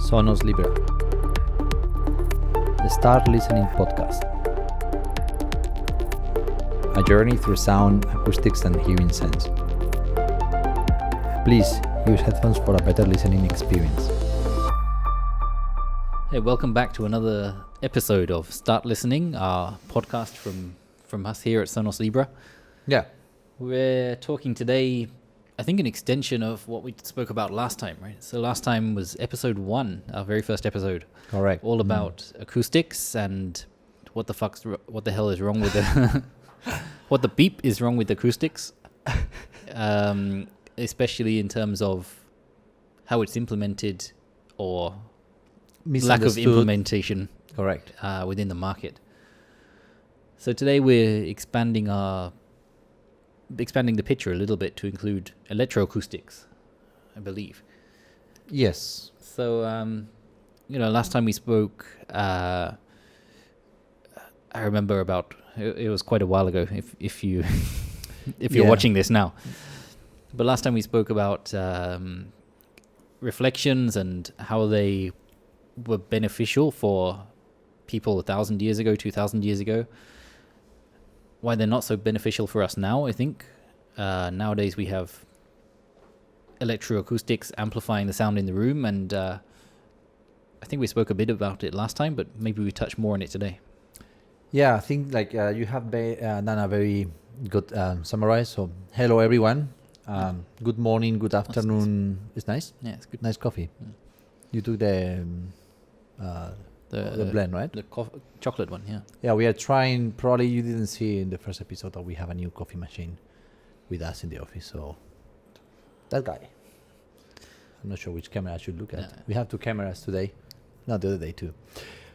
Sonos Libra, the Start Listening Podcast. A journey through sound, acoustics, and hearing sense. Please use headphones for a better listening experience. Hey, welcome back to another episode of Start Listening, our podcast from us here at Sonos Libra. Yeah. We're talking today, I think, an extension of what we spoke about last time, right? So last time was episode 1, our very first episode. Correct. All about acoustics and what the hell is wrong with the what the beep is wrong with acoustics, especially in terms of how it's implemented or lack of implementation. Correct. Within the market. So today we're expanding the picture a little bit to include electroacoustics, I believe. Yes. So, last time we spoke, I remember it was quite a while ago. If you're watching this now, but last time we spoke about reflections and how they were beneficial for people 1,000 years ago, 2,000 years ago. Why they're not so beneficial for us now, I think. Nowadays we have electroacoustics amplifying the sound in the room, and I think we spoke a bit about it last time, but maybe we touch more on it today. Yeah, I think you have done a very good summary. So, hello everyone. Good morning, good afternoon. It's nice. Yeah, it's good. Nice coffee. You took the blend, right? The chocolate one, yeah. Yeah, we are trying. Probably you didn't see in the first episode that we have a new coffee machine with us in the office. So that guy. I'm not sure which camera I should look at. Yeah. We have 2 cameras today. Not the other day too.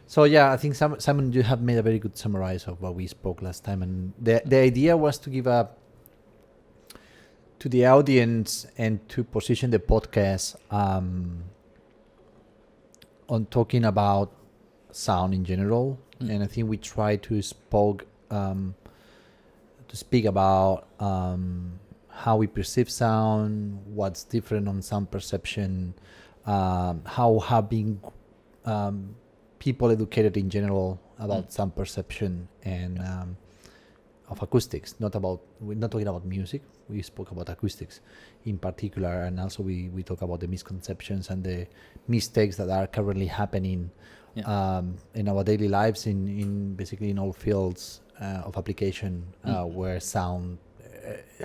So yeah, I think Simon, you have made a very good summary of what we spoke last time, and the idea was to give to the audience and to position the podcast on talking about sound in general, and I think we try to speak about how we perceive sound, what's different on sound perception, how have been people educated in general about sound perception and of acoustics. We're not talking about music. We spoke about acoustics in particular, and also we talk about the misconceptions and the mistakes that are currently happening in our daily lives in basically in all fields of application where sound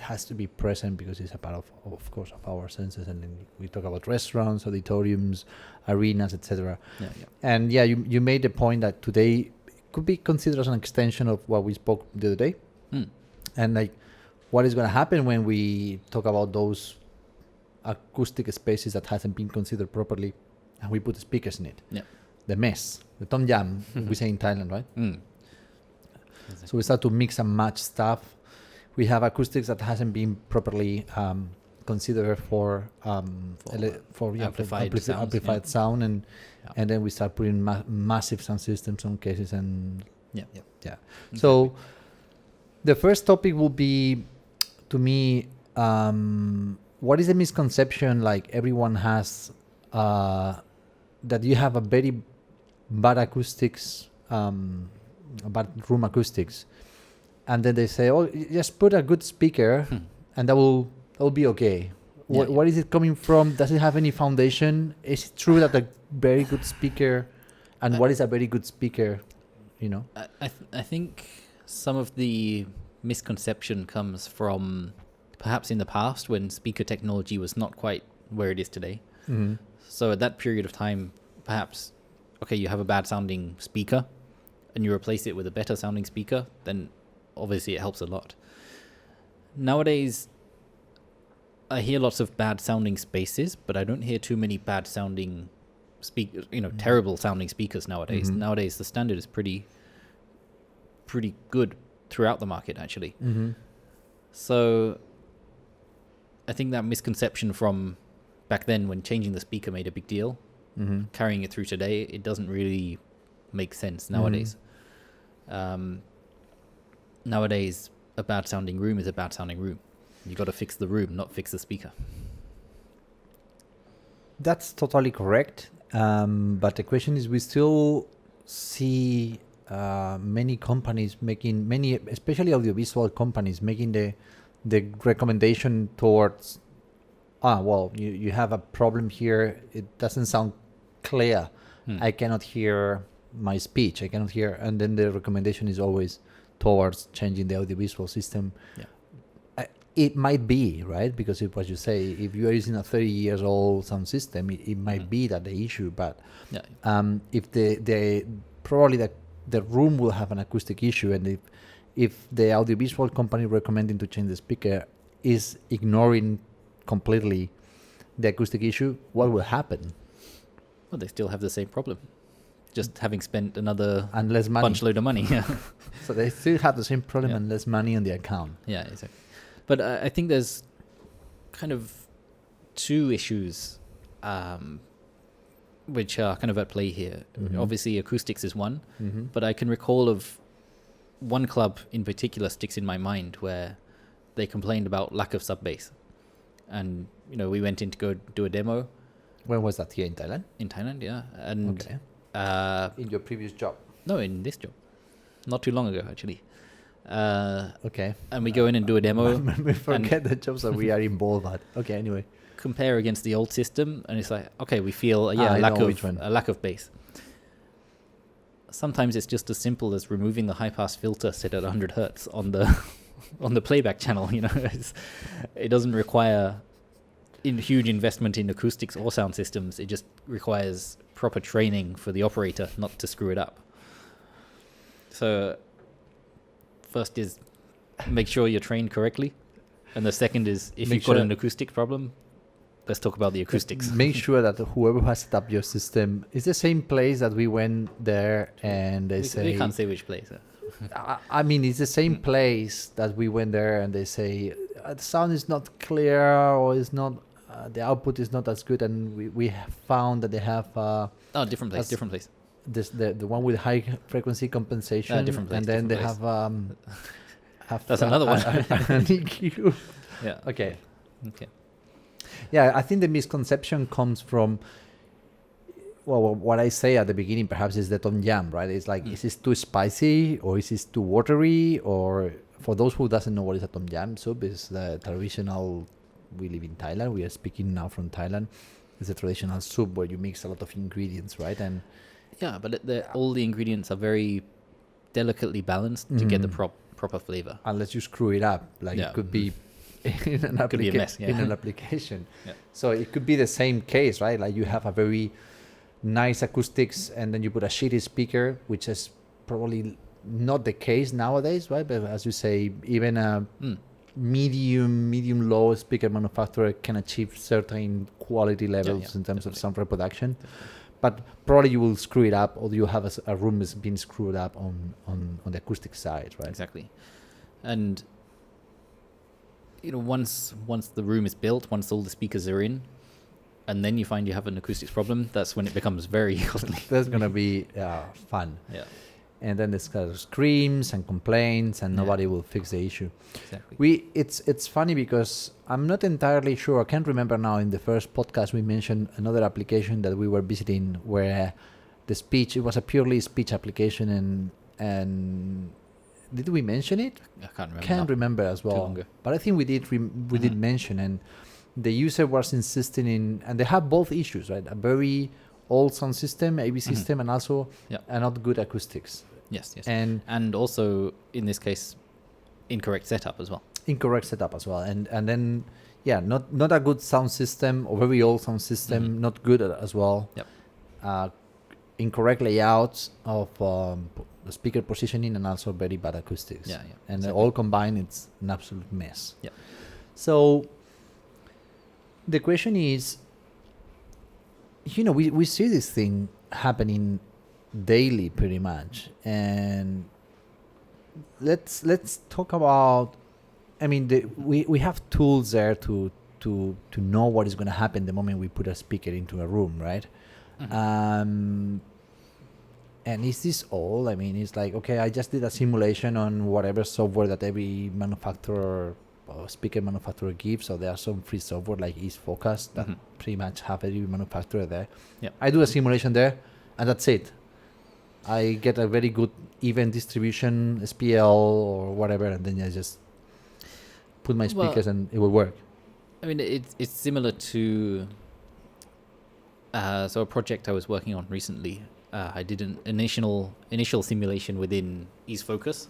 has to be present because it's a part of course of our senses. And then we talk about restaurants, auditoriums, arenas, etc. And you made the point that today could be considered as an extension of what we spoke the other day. And what is going to happen when we talk about those acoustic spaces that hasn't been considered properly and we put speakers in it? The mess, the tom yam, we say in Thailand, right? Exactly. So we start to mix and match stuff. We have acoustics that hasn't been properly considered for amplified sound, and then we start putting massive sound systems on cases, and So the first topic will be, to me, what is the misconception everyone has that you have a very bad acoustics, bad room acoustics, and then they say, "Oh, just put a good speaker, and that will be okay." What is it coming from? Does it have any foundation? Is it true that a very good speaker, and what is a very good speaker? I think some of the misconception comes from perhaps in the past when speaker technology was not quite where it is today. So at that period of time, perhaps, you have a bad sounding speaker and you replace it with a better sounding speaker, then obviously it helps a lot. Nowadays, I hear lots of bad sounding spaces, but I don't hear too many bad sounding speakers, terrible sounding speakers nowadays. Nowadays, the standard is pretty good throughout the market, actually. So I think that misconception from back then when changing the speaker made a big deal, carrying it through today, it doesn't really make sense nowadays. Nowadays, a bad sounding room is a bad sounding room. You got to fix the room, not fix the speaker. That's totally correct. But the question is, we still see many companies especially audiovisual companies making the recommendation towards, you have a problem here. It doesn't sound clear. I cannot hear my speech. I cannot hear, and then the recommendation is always towards changing the audiovisual system. It might be, right? Because what you say, if you are using a 30 years old sound system, it might be that the issue. But if the probably the room will have an acoustic issue, and if the audiovisual company recommending to change the speaker is ignoring completely the acoustic issue, what will happen? Well, they still have the same problem, just having spent another and less money. bunch load of money. Yeah. So they still have the same problem and less money on the account. Yeah, exactly. But I think there's kind of two issues which are kind of at play here. Obviously, acoustics is one, but I can recall of one club in particular sticks in my mind where they complained about lack of sub bass. And, we went in to go do a demo. When was that? Here in Thailand? In Thailand, yeah. And in your previous job? No, in this job. Not too long ago, actually. Okay. And we go in and do a demo. We forget the jobs that we are involved at. Okay, anyway. Compare against the old system, and it's like, okay, we feel a lack of bass. Sometimes it's just as simple as removing the high pass filter set at 100 hertz on the playback channel. It doesn't require huge investment in acoustics or sound systems. It just requires proper training for the operator not to screw it up. So first is make sure you're trained correctly, and the second is if you've got an acoustic problem, let's talk about the acoustics. Make sure that whoever has set up your system is the same place that we went there, and they say... We can't say which place. I mean, it's the same place that we went there, and they say the sound is not clear, or it's not... the output is not as good, and we have found that they have... different place. The one with high frequency compensation, different place, and then they place. have that's another one. An EQ. Yeah. Okay. Yeah, I think the misconception comes from, what I say at the beginning perhaps is the tom yum, right? It's like, is this too spicy, or is this too watery? Or for those who doesn't know what is a tom yum soup, is the traditional, we live in Thailand, we are speaking now from Thailand. It's a traditional soup where you mix a lot of ingredients, right? And yeah, but all the ingredients are very delicately balanced to get the proper flavor. Unless you screw it up, it could be in an could be a mess, in an application. Yeah. So it could be the same case, right? Like you have a very nice acoustics, and then you put a shitty speaker, which is probably not the case nowadays, right? But as you say, even a medium low speaker manufacturer can achieve certain quality levels in terms of sound reproduction. But probably you will screw it up, or you have a room that's been screwed up on the acoustic side, right? Exactly. And once the room is built, once all the speakers are in, and then you find you have an acoustics problem, that's when it becomes very costly. That's gonna be fun. Yeah. And then there's kind of screams and complaints, and nobody will fix the issue. Exactly. It's funny because I'm not entirely sure. I can't remember now. In the first podcast, we mentioned another application that we were visiting where it was a purely speech application, and did we mention it? I can't remember. Can't remember as well. Too long ago. But I think we did. We did mention, and the user was insisting in, and they have both issues, right? A very old sound system, AV system, and also a not good acoustics. Yes. And also in this case, incorrect setup as well. And then not a good sound system, or very old sound system, not good as well. Yep. Incorrect layouts of the speaker positioning, and also very bad acoustics. Yeah. And exactly. all combined, it's an absolute mess. Yeah. So the question is, we see this thing happening daily pretty much, and let's talk about, I mean, we have tools there to know what is going to happen the moment we put a speaker into a room, right? And is this all? I mean, it's like, okay, I just did a simulation on whatever software that every manufacturer speaker manufacturer gives. So there are some free software like EaseFocus that pretty much have every manufacturer there. Yep. I do a simulation there, and that's it. I get a very good event distribution, SPL or whatever, and then I just put my speakers and it will work. I mean, it's similar to so a project I was working on recently. I did an initial simulation within EaseFocus.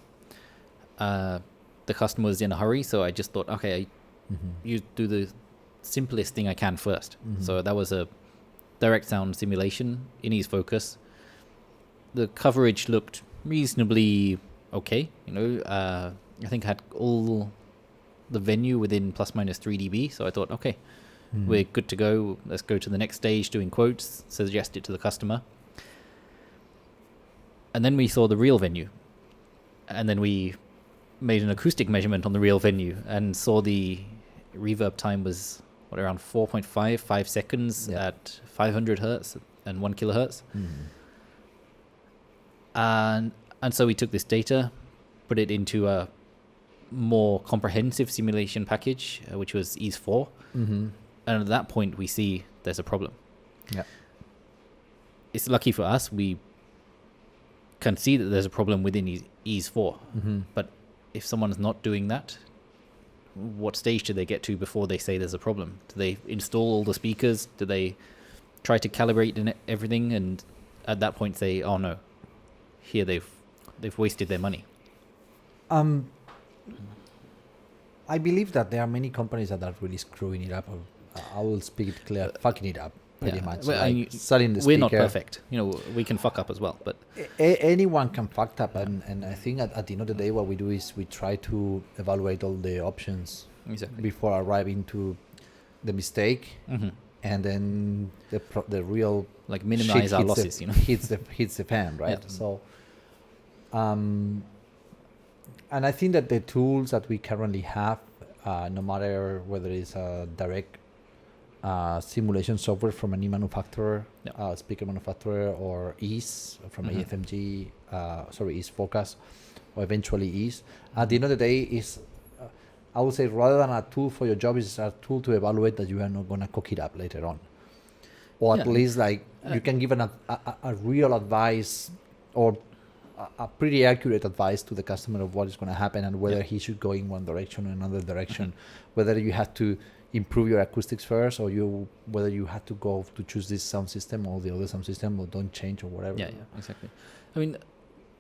The customer was in a hurry, so I just thought, okay, you do the simplest thing I can first. So that was a direct sound simulation in EaseFocus. The coverage looked reasonably okay. I think I had all the venue within plus minus 3 dB. So I thought, okay, we're good to go. Let's go to the next stage, doing quotes, suggest it to the customer. And then we saw the real venue. And then we made an acoustic measurement on the real venue and saw the reverb time was around 5 seconds at 500 hertz and 1 kilohertz. And so we took this data, put it into a more comprehensive simulation package, which was Ease4. And at that point, we see there's a problem. Yeah. It's lucky for us, we can see that there's a problem within Ease4. But if someone's not doing that, what stage do they get to before they say there's a problem? Do they install all the speakers? Do they try to calibrate everything and at that point say, oh no, here they've wasted their money? I believe that there are many companies that are really screwing it up. I will speak it clear, fucking it up pretty much. Well, selling the we're speaker. not perfect. We can fuck up as well. But anyone can fuck up, and I think at the end of the day, what we do is we try to evaluate all the options before arriving to the mistake, and then the real like minimize our losses. hits the fan, right? Yeah. So, and I think that the tools that we currently have, no matter whether it's a direct simulation software from any manufacturer, speaker manufacturer, or Ease from AFMG, EaseFocus, or eventually Ease. At the end of the day, is I would say rather than a tool for your job, is a tool to evaluate that you are not going to cook it up later on, or at least like you can give a real advice or a pretty accurate advice to the customer of what is going to happen and whether he should go in one direction or another direction, whether you have to improve your acoustics first or whether you have to go to choose this sound system or the other sound system or don't change or whatever. Yeah, exactly. I mean,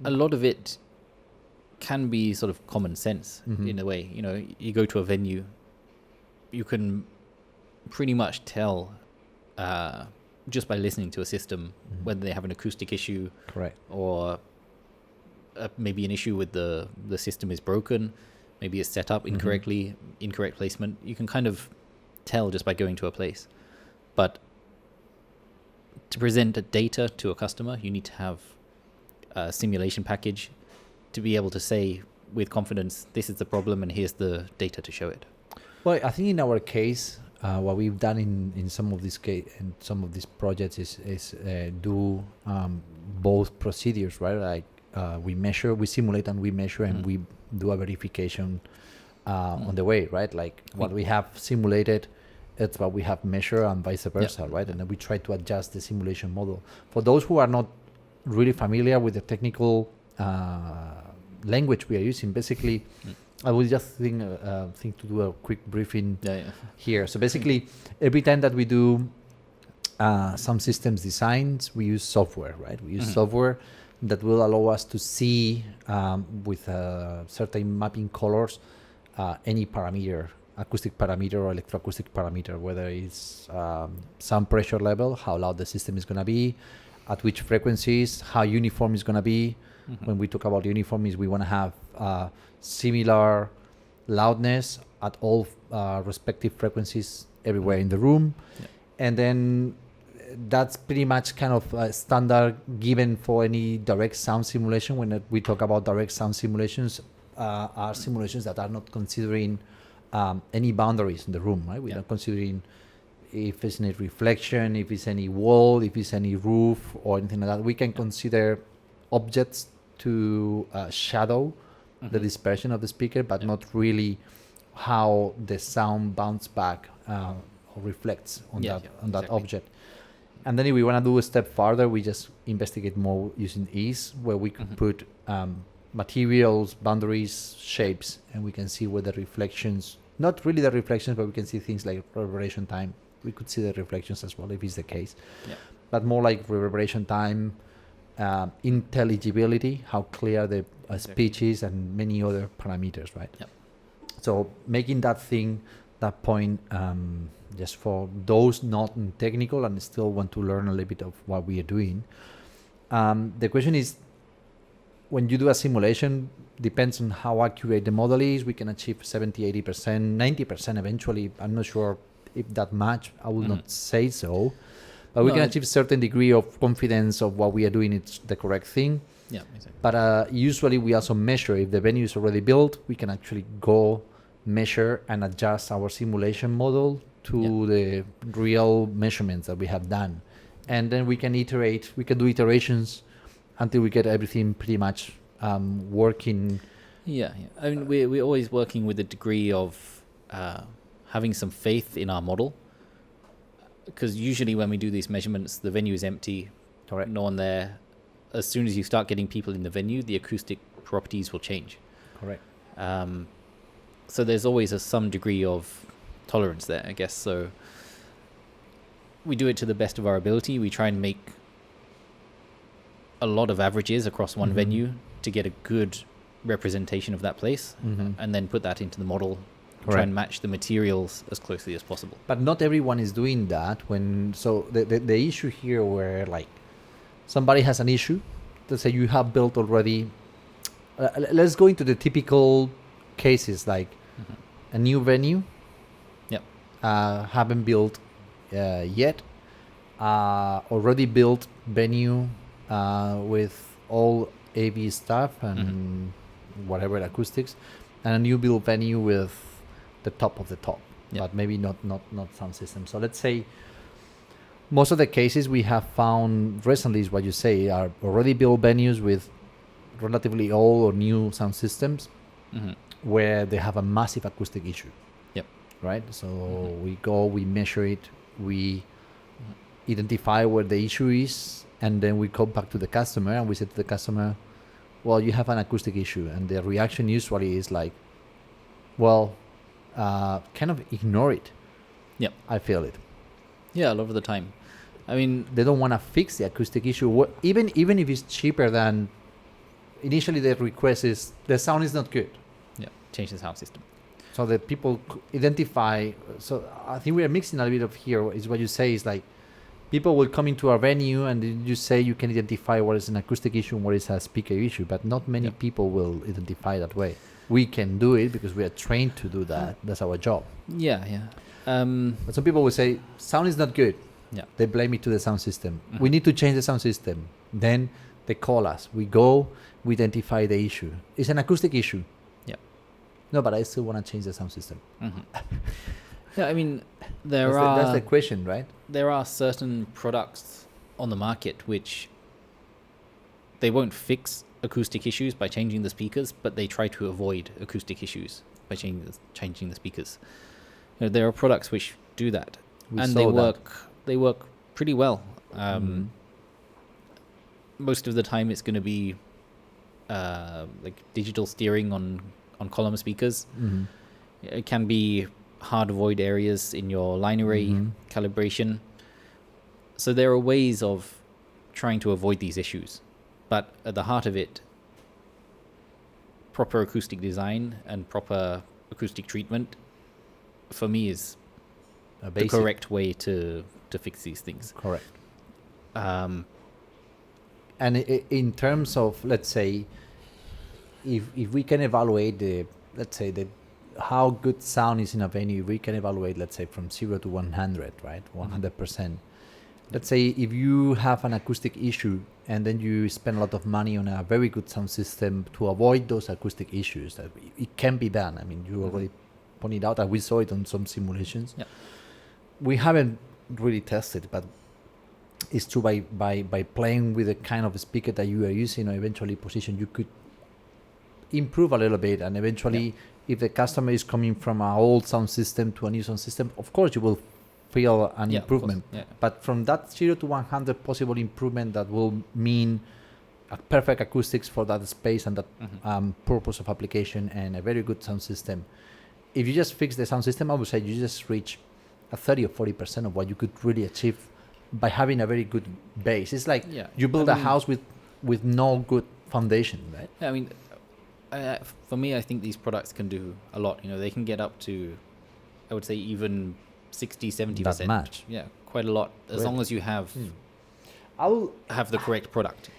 a lot of it can be sort of common sense in a way. You go to a venue, you can pretty much tell just by listening to a system whether they have an acoustic issue, correct, or maybe an issue with the system is broken, maybe it's set up incorrectly, incorrect placement. You can kind of tell just by going to a place. But to present data to a customer, you need to have a simulation package to be able to say with confidence, this is the problem and here's the data to show it. Well, I think in our case, what we've done in some of these projects is do both procedures, right? Like we simulate and we measure and we do a verification on the way, right? Like what we have simulated, it's what we have measured and vice versa, right? And then we try to adjust the simulation model. For those who are not really familiar with the technical language we are using, basically, I would just think to do a quick briefing here. So basically, every time that we do some systems designs, we use software, right? We use software that will allow us to see with certain mapping colors any parameter, acoustic parameter or electroacoustic parameter, whether it's sound pressure level, how loud the system is going to be, at which frequencies, how uniform it's going to be. When we talk about uniform, is we want to have similar loudness at all respective frequencies everywhere in the room. And then that's pretty much kind of a standard given for any direct sound simulation. When we talk about direct sound simulations, are simulations that are not considering any boundaries in the room, right? We're not considering if it's any reflection, if it's any wall, if it's any roof or anything like that. We can consider objects to shadow the dispersion of the speaker, but not really how the sound bounce back or reflects on that exactly. object. And then if we want to do a step farther, we just investigate more using ease, where we can put materials, boundaries, shapes, and we can see where the reflections, not really the reflections, but we can see things like reverberation time. We could see the reflections as well if it's the case. Yeah. But more like reverberation time, intelligibility, how clear the speech is, and many other parameters, right? Yep. So making that point, just for those not technical and still want to learn a little bit of what we are doing. The question is, when you do a simulation, depends on how accurate the model is. We can achieve 70, 80%, 90% eventually. I'm not sure if that much. I will not say so. But we can achieve a certain degree of confidence of what we are doing is the correct thing. Yeah, exactly. But usually we also measure. If the venue is already built, we can actually go measure and adjust our simulation model to the real measurements that we have done. And then we can iterate. We can do iterations until we get everything pretty much working. Yeah. I mean, we're always working with a degree of having some faith in our model. Because usually when we do these measurements, the venue is empty. Correct. No one there. As soon as you start getting people in the venue, the acoustic properties will change. Correct. So there's always some degree of tolerance there, I guess. So we do it to the best of our ability. We try and make a lot of averages across one venue to get a good representation of that place, and then put that into the model. Correct. Try and match the materials as closely as possible. But not everyone is doing that. So the issue here where like somebody has an issue, let's say you have built already, let's go into the typical cases like a new venue, haven't built yet, already built venue with all AV stuff and whatever acoustics, and a new build venue with the top of the top, but maybe not sound system. So let's say most of the cases we have found recently is what you say are already built venues with relatively old or new sound systems where they have a massive acoustic issue. Yep. Right? So we go, we measure it, we identify where the issue is, and then we come back to the customer and we say to the customer, well, you have an acoustic issue. And the reaction usually is like, well, kind of ignore it. Yep. I feel it. Yeah, a lot of the time. I mean, they don't want to fix the acoustic issue. Even if it's cheaper than initially, the request is the sound is not good. Yeah, change the sound system. So that people identify. So I think we are mixing a little bit of here. Is what you say is like people will come into our venue and you say you can identify what is an acoustic issue and what is a speaker issue, but not many people will identify that way. We can do it because we are trained to do that. That's our job. Yeah. But some people will say sound is not good. Yeah. They blame it to the sound system. We need to change the sound system. Then they call us. We go. We identify the issue. It's an acoustic issue. Yeah. No, but I still want to change the sound system. Yeah, I mean, that's the question, right? There are certain products on the market which they won't fix acoustic issues by changing the speakers, but they try to avoid acoustic issues by changing the speakers. You know, there are products which do that, and they work pretty well. Most of the time, it's going to be like digital steering on column speakers. It can be hard void areas in your line array calibration. So there are ways of trying to avoid these issues. But at the heart of it, proper acoustic design and proper acoustic treatment, for me, is the correct way to fix these things. Correct. And in terms of, let's say, if we can evaluate how good sound is in a venue, we can evaluate, let's say, from 0 to 100, right? 100%. Let's say if you have an acoustic issue and then you spend a lot of money on a very good sound system to avoid those acoustic issues, that it can be done. I mean, you already pointed out that we saw it on some simulations. Yeah. We haven't really tested, but it's true by playing with the kind of speaker that you are using or eventually position, you could improve a little bit, and eventually, if the customer is coming from an old sound system to a new sound system, of course you will feel an improvement. But from that 0 to 100 possible improvement, that will mean a perfect acoustics for that space and that purpose of application, and a very good sound system. If you just fix the sound system, I would say you just reach a 30 or 40% of what you could really achieve by having a very good base. It's like you build a house with no good foundation, right? I mean, for me, I think these products can do a lot. You know, they can get up to, I would say, even 60, 70%. That much. Yeah, quite a lot. As long as you have the correct product.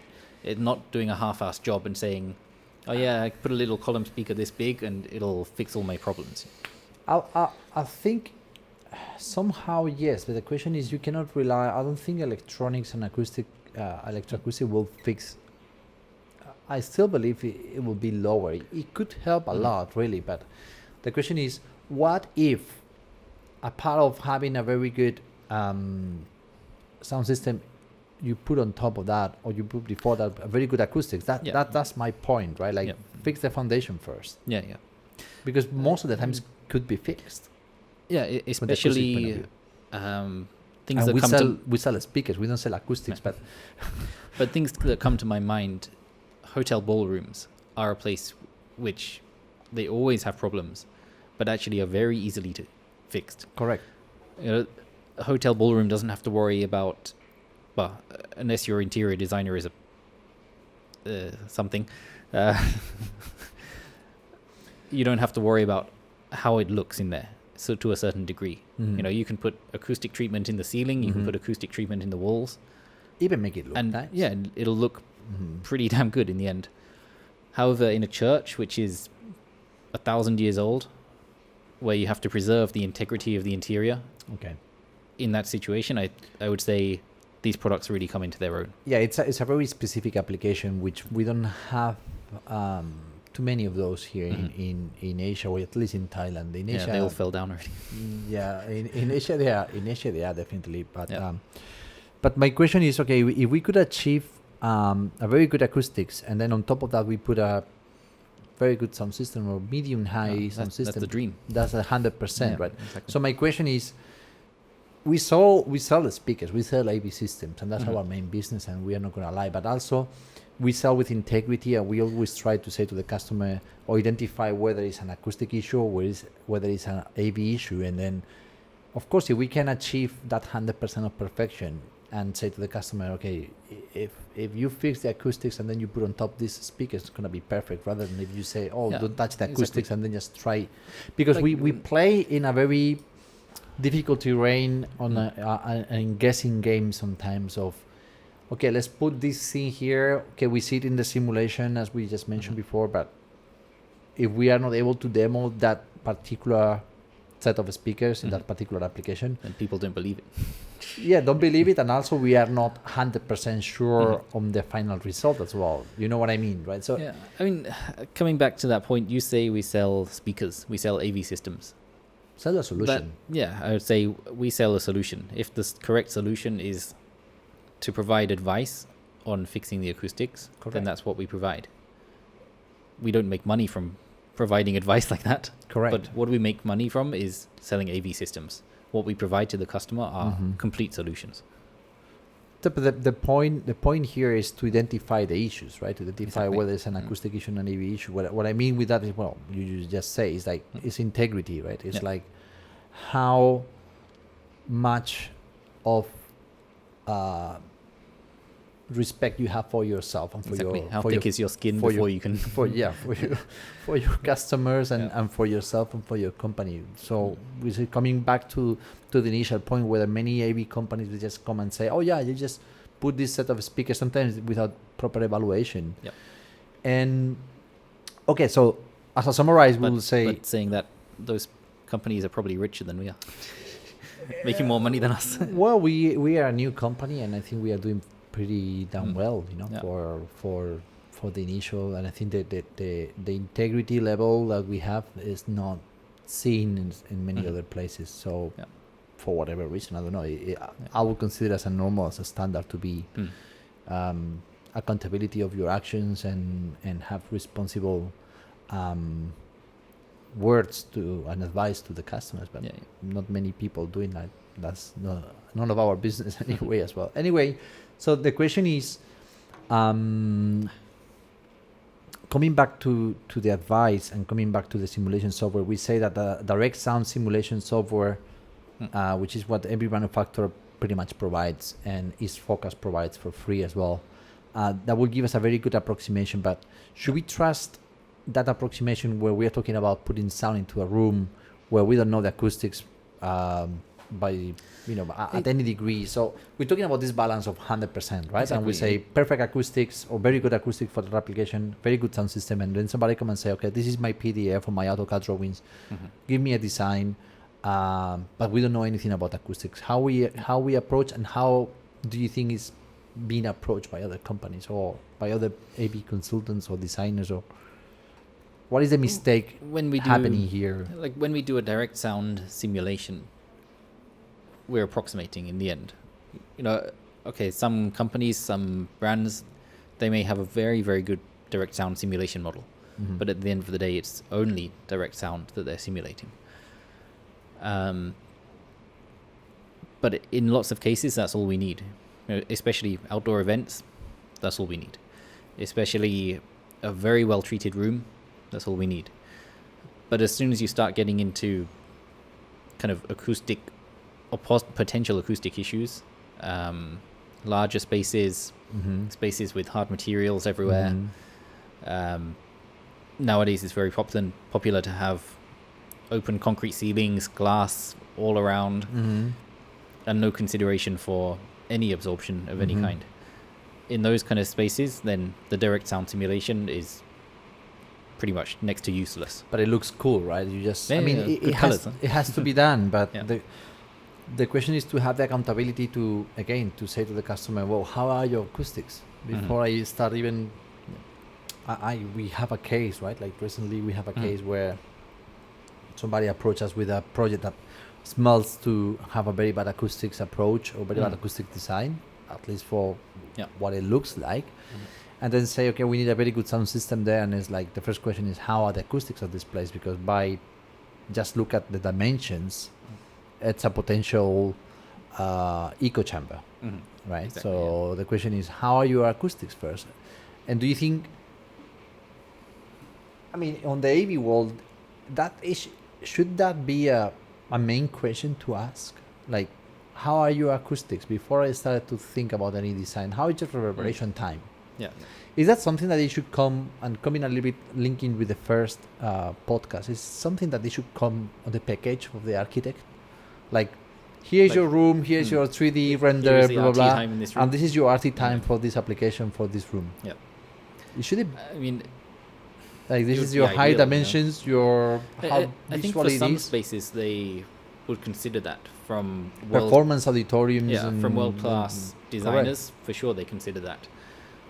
It's not doing a half-assed job and saying, oh yeah, I put a little column speaker this big and it'll fix all my problems. I think somehow yes, but the question is you cannot rely. I don't think electronics and electroacoustic will fix. I still believe it will be lower. It could help a lot, really, but the question is, what if a part of having a very good sound system, you put on top of that, or you put before that a very good acoustics? That's my point, right? Like fix the foundation first. Yeah. Because most of the times could be fixed. Yeah, especially things and that we sell speakers. We don't sell acoustics, but things that come to my mind. Hotel ballrooms are a place which they always have problems, but actually are very easily fixed. Correct. You know, a hotel ballroom doesn't have to worry about, well, unless your interior designer is something, you don't have to worry about how it looks in there. So to a certain degree, you know, you can put acoustic treatment in the ceiling, you can put acoustic treatment in the walls, even make it look nice. Yeah, it'll look pretty damn good in the end. However, in a church which is 1,000 years old, where you have to preserve the integrity of the interior, in that situation, I would say these products really come into their own. Yeah, it's a very specific application which we don't have too many of those here in Asia, or at least in Thailand. In Asia, they all fell down already. In Asia they are. In Asia they are definitely. But my question is, okay, if we could achieve a very good acoustics, and then on top of that we put a very good sound system or medium-high sound system. That's the dream. That's 100%, right? Exactly. So my question is, we sell the speakers, we sell AV systems, and that's our main business, and we are not going to lie. But also, we sell with integrity, and we always try to say to the customer or identify whether it's an acoustic issue or whether it's an AV issue, and then, of course, if we can achieve that 100% of perfection, and say to the customer, okay, if you fix the acoustics and then you put on top this speaker, it's going to be perfect, rather than if you say, don't touch the acoustics and then just try. Because we play in a very difficult terrain on a guessing game sometimes of, okay, let's put this thing here. Okay, we see it in the simulation, as we just mentioned before, but if we are not able to demo that particular set of speakers in that particular application, and people don't believe it. Don't believe it, and also we are not 100% sure on the final result as well. You know what I mean, right? So I mean, coming back to that point, you say we sell speakers, we sell AV systems. Sell a solution. I would say we sell a solution. If the correct solution is to provide advice on fixing the acoustics, then that's what we provide. We don't make money from providing advice like that. Correct. But what we make money from is selling AV systems. What we provide to the customer are complete solutions. The point here is to identify the issues, right? To identify whether it's an acoustic issue and an AV issue. What I mean with that is, well, you just say, it's like, it's integrity, right? It's like how much of respect you have for yourself and for your how thick is your skin before you can for your customers and for yourself and for your company. So we're coming back to the initial point where many AV companies will just come and say, you just put this set of speakers, sometimes without proper evaluation. And okay, so as a summarize, we'll say, but saying that those companies are probably richer than we are, making more money than us. Well, we are a new company, and I think we are doing pretty damn well, for the initial, and I think that the integrity level that we have is not seen in many other places. So for whatever reason, I don't know, I would consider as a standard to be accountability of your actions and have responsible words to and advice to the customers, but not many people doing that. That's none of our business anyway as well. Anyway, so the question is, coming back to the advice and coming back to the simulation software, we say that the direct sound simulation software, which is what every manufacturer pretty much provides, and East Focus provides for free as well, that will give us a very good approximation. But should we trust that approximation where we are talking about putting sound into a room where we don't know the acoustics by at any degree? So we're talking about this balance of 100%, right? Exactly. And we say perfect acoustics or very good acoustics for the application, very good sound system, and then somebody come and say, okay, this is my PDF or my AutoCAD drawings, give me a design, but we don't know anything about acoustics. How we approach, and how do you think is being approached by other companies or by other AV consultants or designers, or what is the mistake happening here? Like when we do a direct sound simulation, we're approximating in the end. Okay, some companies, some brands, they may have a very, very good direct sound simulation model, but at the end of the day, it's only direct sound that they're simulating. But in lots of cases, that's all we need. Especially outdoor events, that's all we need. Especially a very well-treated room, that's all we need. But as soon as you start getting into kind of acoustic or potential acoustic issues, larger spaces, spaces with hard materials everywhere. Nowadays, it's very popular to have open concrete ceilings, glass all around, and no consideration for any absorption of any kind. In those kind of spaces, then the direct sound simulation is pretty much next to useless. But it looks cool, right? You just, it has to be done, but the question is to have the accountability to say to the customer, well, how are your acoustics? Before I start even, we have a case, right? Like recently we have a case where somebody approached us with a project that smells to have a very bad acoustics approach or very bad acoustic design, at least for what it looks like. And then say, okay, we need a very good sound system there. And it's like, the first question is, how are the acoustics of this place? Because by just look at the dimensions, it's a potential echo chamber, right? Exactly, so the question is, how are your acoustics first? And do you think, on the AV world, should that be a main question to ask? Like, how are your acoustics? Before I started to think about any design, how is your reverberation time? Yeah. Is that something that it should come, and coming a little bit linking with the first podcast, is something that they should come on the package of the architect? Like, here's your room, here's your 3D render, blah, blah, blah, and this is your RT time for this application, for this room. Yeah. You should, like, this is your high dimensions, your how I think for some spaces they would consider that from performance auditoriums. Yeah, from world-class designers, correct. For sure they consider that.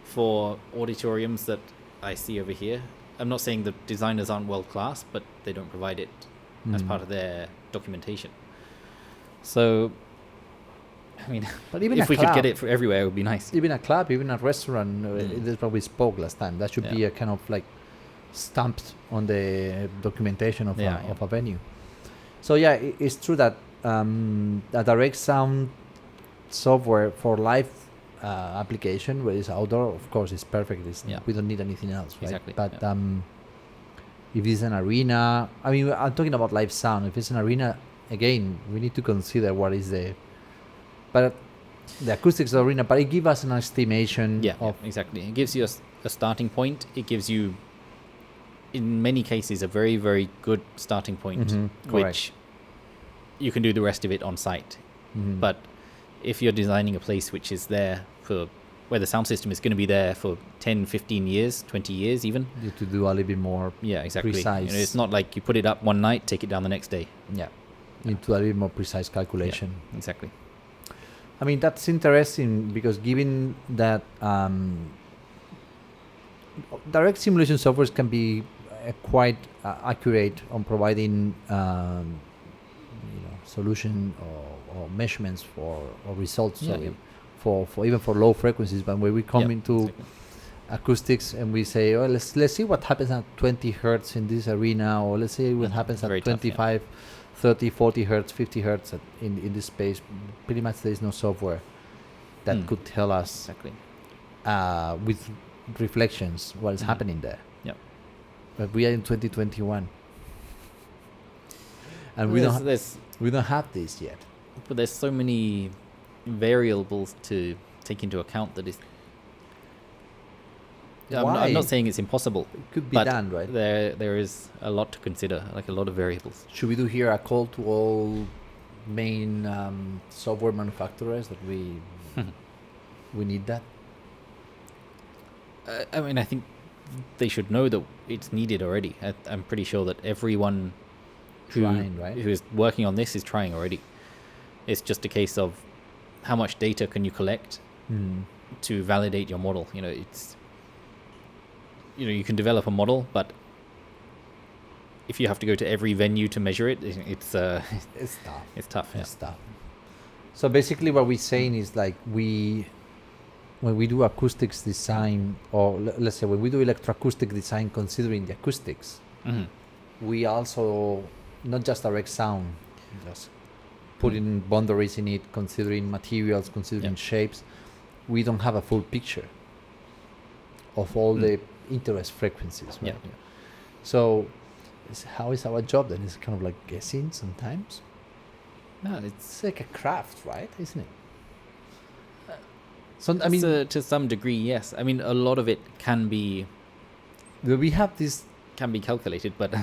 For auditoriums that I see over here, I'm not saying the designers aren't world-class, but they don't provide it as part of their documentation. So, but even if we could get it for everywhere, it would be nice. Even a club, even a restaurant, that's what we spoke last time. That should be a kind of like stamped on the documentation of a venue. So it's true that a direct sound software for live application, where it's outdoor, of course, is perfect. We don't need anything else, right? Exactly. But if it's an arena, I'm talking about live sound. If it's an arena, again, we need to consider what is the acoustics of the arena. But it gives us an estimation. Exactly. It gives you a starting point. It gives you, in many cases, a very, very good starting point, which you can do the rest of it on site. But if you're designing a place which is there for, where the sound system is going to be there for 10, 15 years, 20 years even. You have to do a little bit more precise. It's not like you put it up one night, take it down the next day. Yeah. You need to do a little bit more precise calculation. Yeah, exactly. That's interesting, because given that direct simulation softwares can be quite accurate on providing solution or measurements or results for even for low frequencies, but when we come into acoustics and we say, oh, let's see what happens at 20 hertz in this arena, or let's see what happens at Very tough, 25, 30, 40 hertz, 50 hertz in this space. Pretty much there is no software that could tell us Exactly. with reflections what is happening there. Yep. But we are in 2021. And we don't have this yet. But there's so many variables to take into account that is. I'm not saying it's impossible. It could be but done, right? There is a lot to consider, like a lot of variables. Should we do here a call to all main software manufacturers that we need that? I mean, I think they should know that it's needed already. I'm pretty sure that everyone who is working on this is trying already. It's just a case of how much data can you collect to validate your model. You can develop a model, but if you have to go to every venue to measure it, it's tough. It's tough. It's tough. So basically, what we're saying is like when we do acoustics design, or let's say when we do electroacoustic design, considering the acoustics, we also not just direct sound, just putting boundaries in it, considering materials, considering shapes. We don't have a full picture of all the interest frequencies, right? Yeah. So how is our job then? It's kind of like guessing sometimes. No, It's like a craft, right? Isn't it? So I mean, to some degree, yes. I mean, a lot of it can be we have this. Can be calculated, but A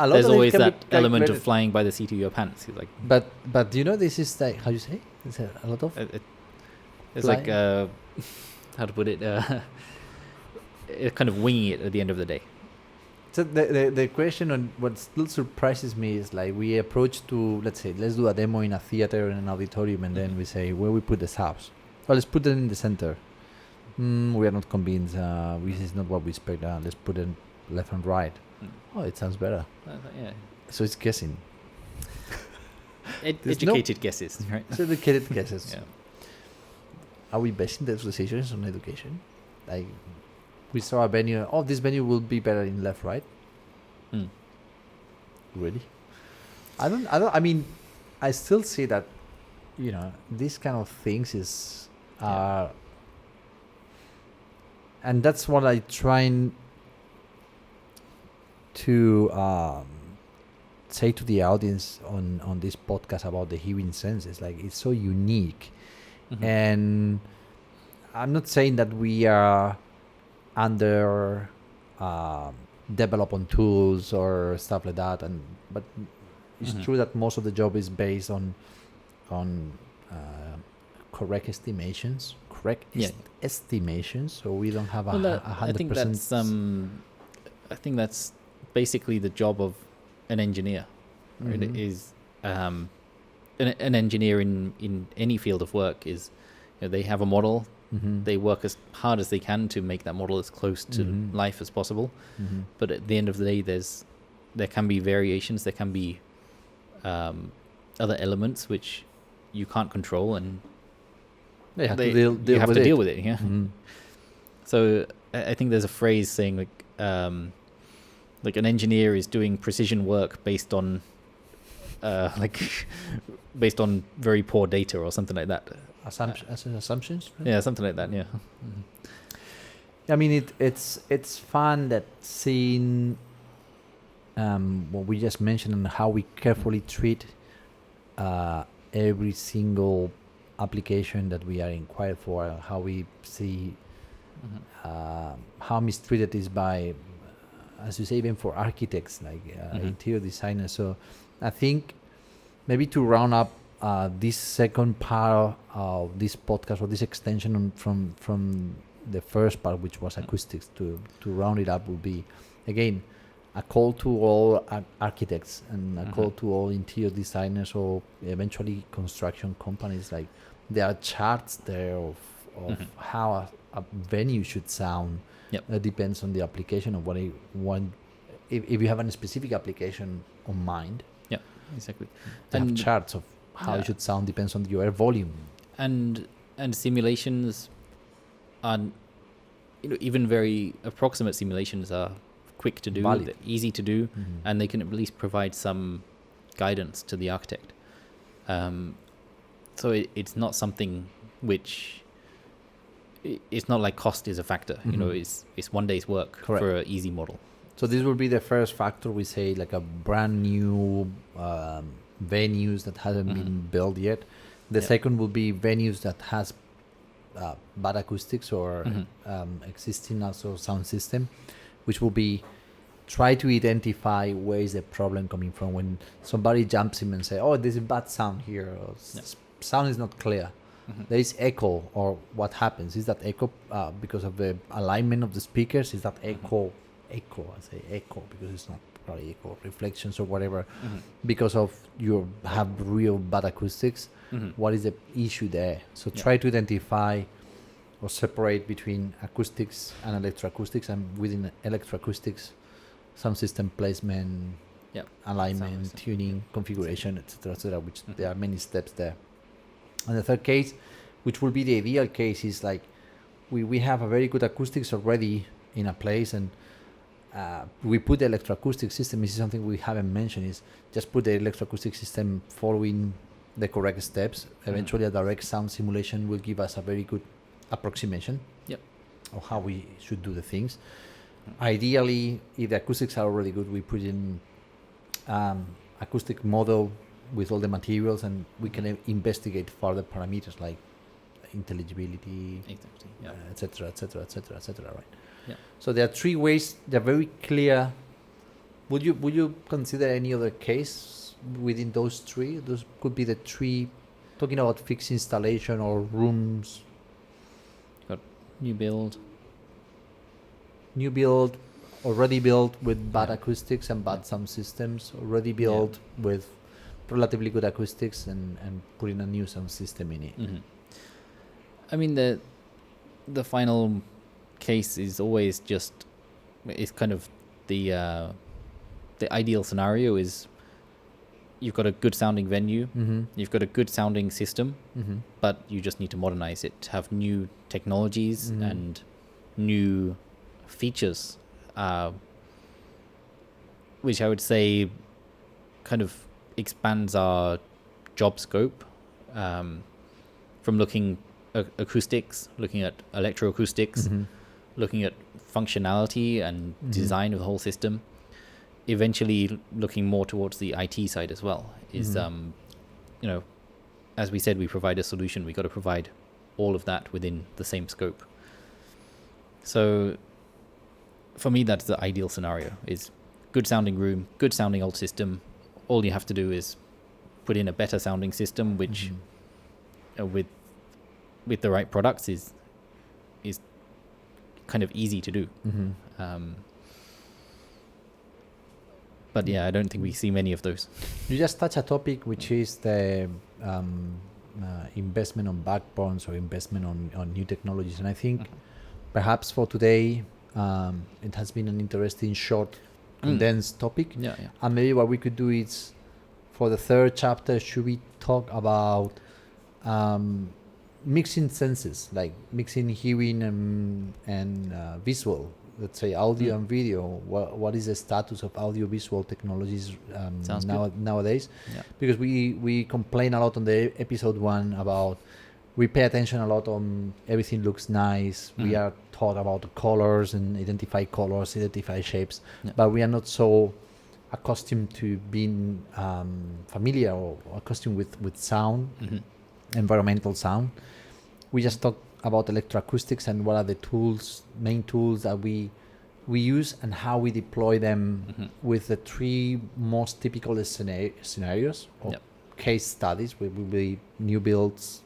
lot there's of it always can be that element of calculated. flying by the seat of your pants. It's like, But this is like, how you say? Is a lot of it's like how to put it, kind of winging it at the end of the day. So the question on what still surprises me is like we approach to, let's do a demo in a theater in an auditorium, and then we say, where we put this house? Well, let's put it in the center. We are not convinced. This is not what we expect. Let's put it left and right. Oh, it sounds better. Yeah. So it's guessing. Educated guesses, right? It's educated guesses. Yeah. Are we basing those decisions on education? Like, we saw a venue. Oh, this venue will be better in left, right? Really? I don't. I mean, I still see that. These kind of things is, and that's what I try to say to the audience on this podcast about the hearing senses. Like, it's so unique. And I'm not saying that we are under develop on tools or stuff like that, but it's true that most of the job is based on correct estimations. Estimations, so we don't have 100%. I think that's basically the job of an engineer. Right? It is an engineer in any field of work is, they have a model. They work as hard as they can to make that model as close to life as possible. But at the end of the day, there can be variations. There can be other elements which you can't control, and you have to deal with it. Yeah. So I think there's a phrase saying like an engineer is doing precision work based on based on very poor data or something like that. Assumptions? Right? Yeah, something like that. Yeah. I mean, it's fun that seeing what we just mentioned and how we carefully treat every single application that we are inquired for, how we see how mistreated is by, as you say, even for architects, like interior designers. So I think maybe to round up this second part of this podcast, or this extension from the first part, which was acoustics, to round it up, will be, again, a call to all architects and a call to all interior designers, or eventually construction companies. Like, there are charts there of how a venue should sound. That depends on the application of what you want. If you have a specific application on mind, exactly. They have charts of how it should sound, depends on your air volume. And simulations are even very approximate simulations are quick to do, Valid. easy to do, and they can at least provide some guidance to the architect. So it's not something which it's not like cost is a factor. You know, it's one day's work Correct. for an easy model. So this will be the first factor. We say like a brand new venues that hasn't been built yet. The second will be venues that has bad acoustics or existing also sound system, which will be try to identify where is the problem coming from. When somebody jumps in and say, "Oh, there's a bad sound here," or sound is not clear. There is echo, or what happens is that echo because of the alignment of the speakers. Is that echo? I say echo because it's not probably echo, reflections or whatever. Because of you have real bad acoustics. What is the issue there? So try to identify or separate between acoustics and electroacoustics, and within electroacoustics, some system placement, alignment, tuning, configuration, etc., which there are many steps there. And the third case, which will be the ideal case, is like we have a very good acoustics already in a place, and we put the electroacoustic system. This is something we haven't mentioned, is just put the electroacoustic system following the correct steps. Eventually a direct sound simulation will give us a very good approximation of how we should do the things. Ideally, if the acoustics are already good, we put in acoustic model with all the materials, and we can investigate further parameters like intelligibility, etc., right? So there are three ways. They're very clear. Would you consider any other case within those three? Those could be the three, talking about fixed installation or rooms. Got new build, already built with bad acoustics and bad sound systems, already built with relatively good acoustics, and putting a new sound system in it. I mean, the final case is always just, it's kind of the ideal scenario is you've got a good sounding venue, you've got a good sounding system, but you just need to modernize it to have new technologies and new features, which I would say kind of expands our job scope, from looking acoustics, looking at electroacoustics, looking at functionality and design of the whole system, eventually looking more towards the IT side as well. Is as we said, we provide a solution, we got to provide all of that within the same scope. So for me, that's the ideal scenario, is good sounding room, good sounding old system. All you have to do is put in a better sounding system, which with the right products is kind of easy to do. But I don't think we see many of those. You just touch a topic which is the investment on backbones or investment on new technologies, and I think perhaps for today it has been an interesting short condensed topic. And maybe what we could do is, for the third chapter, should we talk about mixing senses, like mixing hearing and visual, let's say audio and video. What is the status of audio-visual technologies nowadays? Because we complain a lot on the episode 1 about, we pay attention a lot on everything looks nice. We are taught about the colors and identify colors, identify shapes, but we are not so accustomed to being familiar or accustomed with sound, environmental sound. We just talk about electroacoustics and what are the main tools that we use and how we deploy them with the three most typical scenarios or case studies. We will be new builds,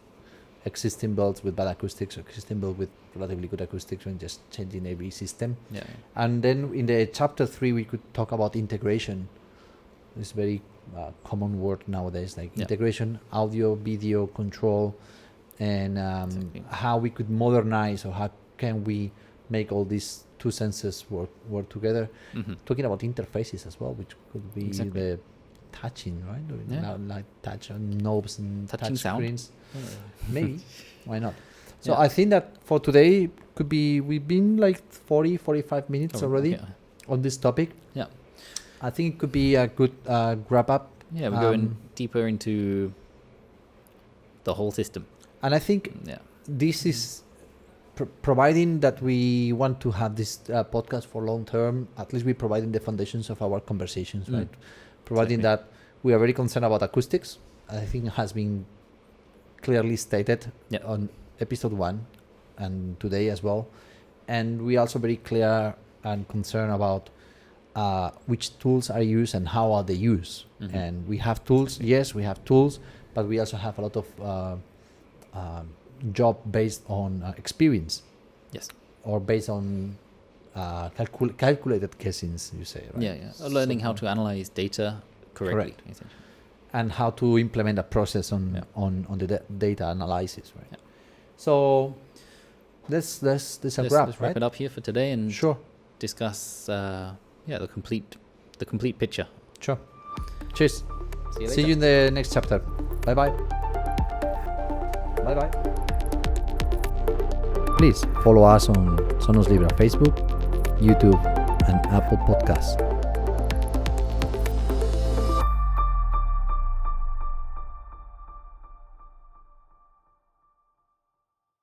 existing builds with bad acoustics, existing build with relatively good acoustics, and just changing every system. And then in the chapter 3 we could talk about integration. It's very common word nowadays, like integration, audio, video, control, and how we could modernize, or how can we make all these two senses work together. Talking about interfaces as well, which could be the touching, right? Like touch on knobs and touch screens. Maybe. Why not? So I think that for today could be, we've been like 45 minutes already on this topic. Yeah. I think it could be a good wrap up. Yeah, we're going deeper into the whole system. And I think this is providing that we want to have this podcast for long term, at least we're providing the foundations of our conversations, right? Providing that we are very concerned about acoustics. I think it has been clearly stated on episode 1 and today as well. And we also very clear and concerned about which tools are used and how are they used. And we have tools, yes, we have tools, but we also have a lot of job based on experience. Yes. Or based on calculated guessings, you say, right? Yeah. Learning how to analyze data correctly. Correct. And how to implement a process on the data analysis, right? Yeah. So let's wrap, let's wrap it up here for today and discuss the complete picture. Sure. Cheers. See you later. See you in the next chapter. Bye bye. Bye bye. Please follow us on Sonos Libra Facebook, YouTube, and Apple Podcasts.